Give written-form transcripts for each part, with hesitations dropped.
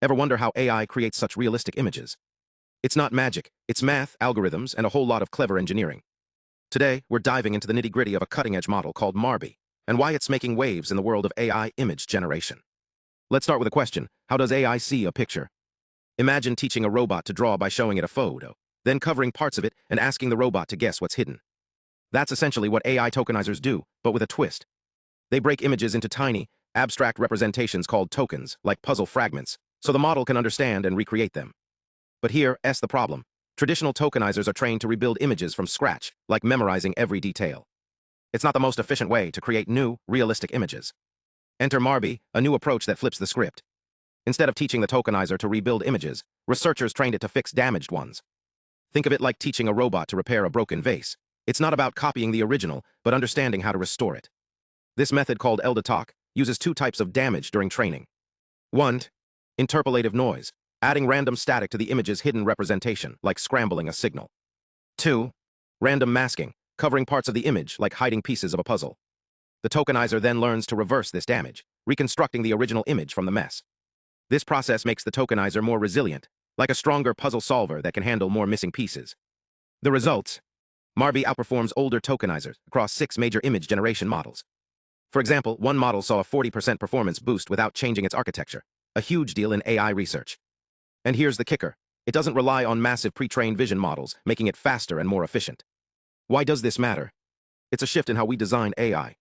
Ever wonder how AI creates such realistic images? It's not magic, it's math, algorithms, and a whole lot of clever engineering. Today, we're diving into the nitty-gritty of a cutting-edge model called Marby, and why it's making waves in the world of AI image generation. Let's start with a question. How does AI see a picture? Imagine teaching a robot to draw by showing it a photo, then covering parts of it and asking the robot to guess what's hidden. That's essentially what AI tokenizers do, but with a twist. They break images into tiny, abstract representations called tokens, like puzzle fragments, so the model can understand and recreate them. But here's the problem. Traditional tokenizers are trained to rebuild images from scratch, like memorizing every detail. It's not the most efficient way to create new, realistic images. Enter Marby, a new approach that flips the script. Instead of teaching the tokenizer to rebuild images, researchers trained it to fix damaged ones. Think of it like teaching a robot to repair a broken vase. It's not about copying the original, but understanding how to restore it. This method, called l-DeTok, uses two types of damage during training. 1. Interpolative noise, adding random static to the image's hidden representation, like scrambling a signal. 2. Random masking, covering parts of the image, like hiding pieces of a puzzle. The tokenizer then learns to reverse this damage, reconstructing the original image from the mess. This process makes the tokenizer more resilient, like a stronger puzzle solver that can handle more missing pieces. The results? Marby outperforms older tokenizers across 6 major image generation models. For example, one model saw a 40% performance boost without changing its architecture, a huge deal in AI research. And here's the kicker. It doesn't rely on massive pre-trained vision models, making it faster and more efficient. Why does this matter? It's a shift in how we design AI.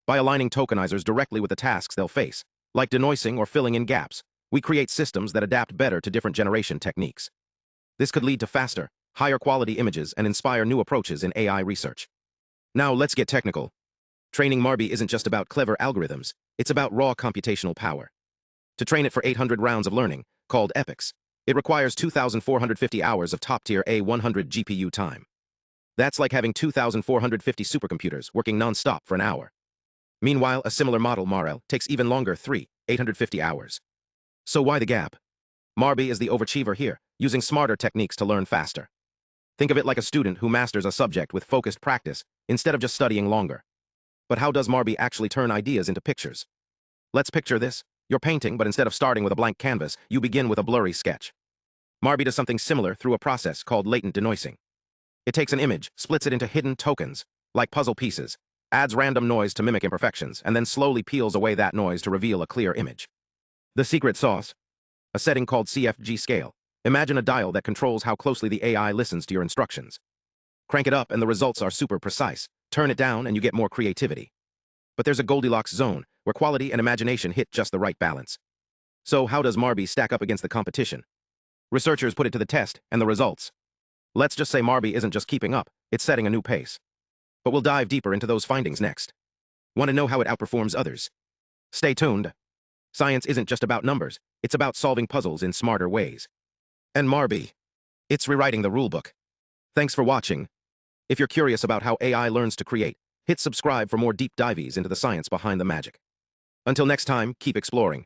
By aligning tokenizers directly with the tasks they'll face, like denoising or filling in gaps, we create systems that adapt better to different generation techniques. This could lead to faster, higher quality images and inspire new approaches in AI research. Now let's get technical. Training Marby isn't just about clever algorithms, it's about raw computational power. To train it for 800 rounds of learning, called epochs, it requires 2,450 hours of top-tier A100 GPU time. That's like having 2,450 supercomputers working non-stop for an hour. Meanwhile, a similar model, Marl, takes even longer, 850 hours. So why the gap? Marby is the overachiever here, using smarter techniques to learn faster. Think of it like a student who masters a subject with focused practice, instead of just studying longer. But how does Marby actually turn ideas into pictures? Let's picture this. You're painting, but instead of starting with a blank canvas, you begin with a blurry sketch. Marby does something similar through a process called latent denoising. It takes an image, splits it into hidden tokens, like puzzle pieces, adds random noise to mimic imperfections, and then slowly peels away that noise to reveal a clear image. The secret sauce? A setting called CFG scale. Imagine a dial that controls how closely the AI listens to your instructions. Crank it up and the results are super precise. Turn it down and you get more creativity. But there's a Goldilocks zone, where quality and imagination hit just the right balance. So how does Marby stack up against the competition? Researchers put it to the test, and the results. Let's just say Marby isn't just keeping up, it's setting a new pace. But we'll dive deeper into those findings next. Want to know how it outperforms others? Stay tuned. Science isn't just about numbers, it's about solving puzzles in smarter ways. And Marby, it's rewriting the rulebook. Thanks for watching. If you're curious about how AI learns to create, hit subscribe for more deep dives into the science behind the magic. Until next time, keep exploring.